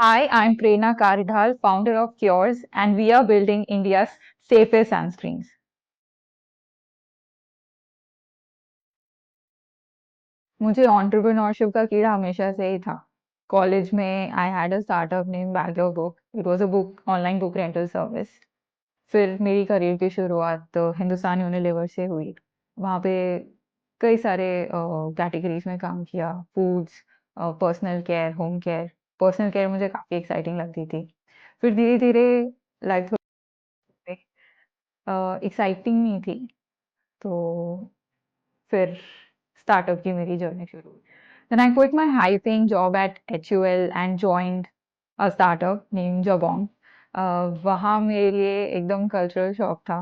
Hi, I'm Prerna Karidhal, founder of Cures, and we are building India's safest sunscreens. मुझे entrepreneurship का कीड़ा हमेशा से ही था। कॉलेज में I had a startup name backlog book. It was a book online book rental service. फिर मेरी career की शुरुआत तो हिंदुस्तान यूनिलीवर से हुई। वहाँ पे कई सारे कैटेगरीज में काम किया। Foods, personal care, home care. Personal care मुझे काफ़ी एक्साइटिंग लगती थी। फिर धीरे-धीरे लाइफ थोड़ी एक्साइटिंग नहीं थी, तो फिर स्टार्टअप की मेरी जर्नी शुरू हुई। Then I quit my high-paying job at HUL and joined a startup named Jabong. वहाँ मेरे लिए एकदम कल्चरल शॉक था।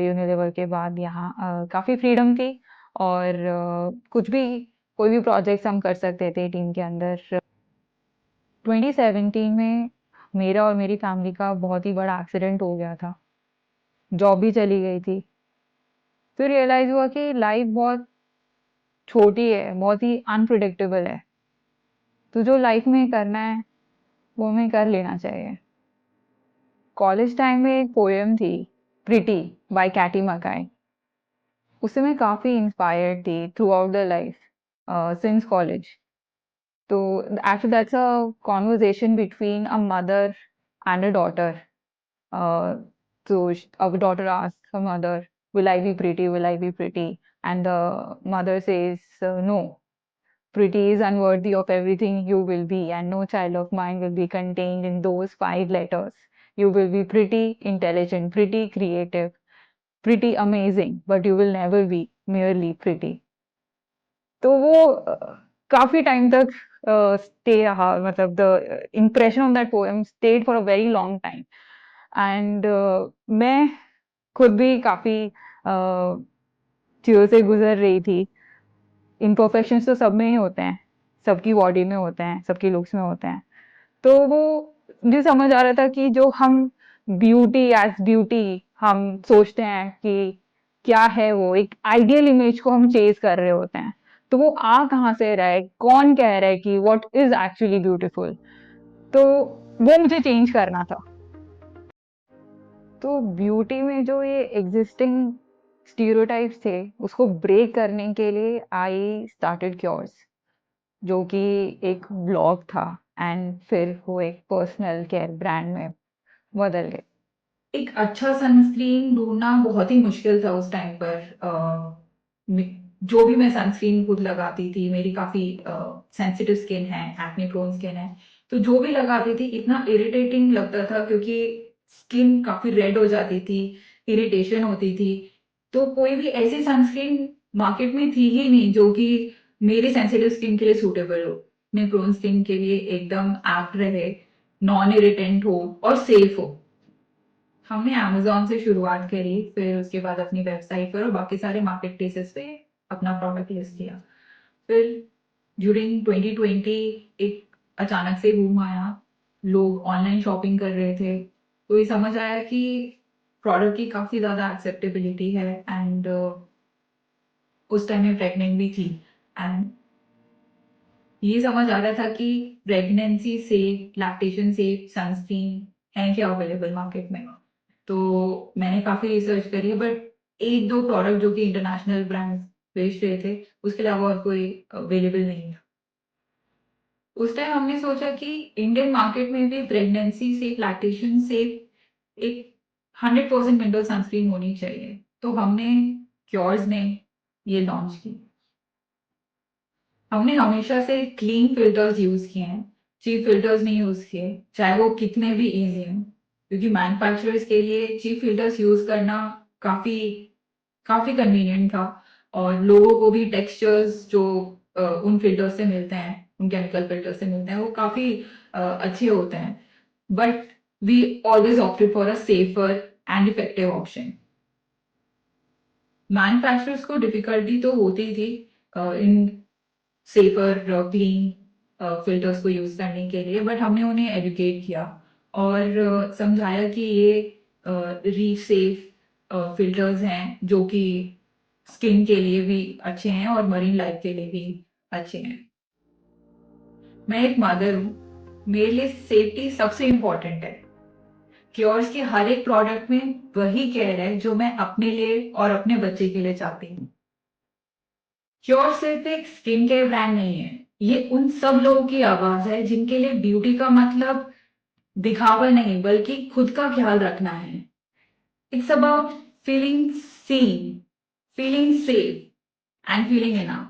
यूनिलीवर के बाद यहाँ काफ़ी फ्रीडम थी और कुछ भी कोई भी प्रोजेक्ट्स हम कर सकते थे टीम के अंदर। 2017 में मेरा और मेरी फैमिली का बहुत ही बड़ा एक्सीडेंट हो गया था। जॉब भी चली गई थी। फिर रियलाइज हुआ कि लाइफ बहुत छोटी है, बहुत ही अनप्रिडिक्टेबल है। तो जो लाइफ में करना है वो हमें कर लेना चाहिए। कॉलेज टाइम में एक पोएम थी, प्रिटी बाय कैटी मकाई। उससे मैं काफी इंस्पायर्ड थी throughout the life since college. तो actually that's a conversation between a mother and a daughter. So our daughter asks her mother, "Will I be pretty? Will I be pretty?" And the mother says, "No. Pretty is unworthy of everything you will be, and no child of mine will be contained in those five letters. You will be pretty intelligent, pretty creative, pretty amazing, but you will never be merely pretty." तो वो काफी time तक stay रहा, मतलब the impression of that poem state for a very long time. And मैं खुद भी काफी चीजों से गुजर रही थी। इम्परफेक्शंस तो सब में ही होते हैं, सबकी बॉडी में होते हैं, सबकी लुक्स में होते हैं। तो वो मुझे समझ आ रहा था कि जो हम ब्यूटी एज ब्यूटी हम सोचते हैं कि क्या है, वो एक आइडियल इमेज को हम चेज कर रहे होते हैं। तो वो आ कहाँ से रहा है, कौन कह रहा है कि व्हाट इज एक्चुअली ब्यूटीफुल? तो वो मुझे चेंज करना था। तो ब्यूटी में जो ये एग्जिस्टिंग स्टीरियोटाइप्स थे, उसको ब्रेक करने के लिए आई स्टार्टेड क्योर्स, जो कि एक ब्लॉग था एंड फिर वो एक पर्सनल केयर ब्रांड में बदल गए। एक अच्छा सनस्क्रीन ढूंढना बहुत ही मुश्किल था उस टाइम पर। जो भी मैं सनस्क्रीन खुद लगाती थी, मेरी काफी सेंसिटिव स्किन है, एक्ने प्रोन स्किन है, तो जो भी लगाती थी इतना इरिटेटिंग लगता था क्योंकि स्किन काफी रेड हो जाती थी, इरिटेशन होती थी। तो कोई भी ऐसी सनस्क्रीन मार्केट में थी ही नहीं जो कि मेरी सेंसिटिव स्किन के लिए सूटेबल हो, अपने प्रोन स्किन के लिए एकदम एप्ट रहे, नॉन इरिटेंट हो और सेफ हो। हमने अमेज़न से शुरुआत करी, फिर उसके बाद अपनी वेबसाइट पर और बाकी सारे मार्केट प्लेसेस पे अपना प्रोडक्ट लिस्ट किया। फिर ड्यूरिंग 2020 एक अचानक से बूम आया, लोग ऑनलाइन शॉपिंग कर रहे थे, तो ये समझ आया कि प्रोडक्ट की काफ़ी ज़्यादा एक्सेप्टेबिलिटी है। एंड उस टाइम में प्रेग्नेंट भी थी एंड ये समझ आ रहा था कि प्रेगनेंसी से, लैक्टेशन से सनस्क्रीन है क्या अवेलेबल मार्केट में। तो मैंने काफी रिसर्च करी, बट एक दो प्रोडक्ट जो कि इंटरनेशनल ब्रांड्स बेच रहे थे, उसके अलावा और कोई अवेलेबल नहीं था। उस टाइम हमने सोचा कि इंडियन मार्केट में भी प्रेगनेंसी से, लैक्टेशन से एक 100% विंडो सनस्क्रीन होनी चाहिए। तो हमने क्योर्स ने ये लॉन्च की। हमने हमेशा से क्लीन फिल्टर्स यूज किए हैं, चीप फिल्टर्स नहीं यूज किए, चाहे वो कितने भी इजी हैं, क्योंकि मैन्युफैक्चरर्स के लिए चीप फिल्टर्स यूज करना काफी काफी कन्वीनियंट था। और लोगों को भी टेक्सचर्स जो उन फिल्टर्स से मिलते हैं, उन केमिकल फिल्टर्स से मिलते हैं, वो काफी अच्छे होते हैं। But we always opted for a safer and effective option. Manufacturers को डिफिकल्टी तो होती थी इन सेफर क्लीन फिल्टर्स को यूज करने के लिए, बट हमने उन्हें एजुकेट किया और समझाया कि ये रीफ सेफ फिल्टर्स हैं जो कि स्किन के लिए भी अच्छे हैं और मरीन लाइफ के लिए भी अच्छे हैं। मैं एक मदर हूँ, मेरे लिए सेफ्टी सबसे इम्पोर्टेंट है। क्योर्स के हर एक प्रोडक्ट में वही केयर है जो मैं अपने लिए और अपने बच्चे के लिए चाहती हूँ। क्योर सिर्फ एक स्किन केयर ब्रांड नहीं है, ये उन सब लोगों की आवाज है जिनके लिए ब्यूटी का मतलब दिखावा नहीं बल्कि खुद का ख्याल रखना है। It's about feeling seen, feeling safe, and feeling enough.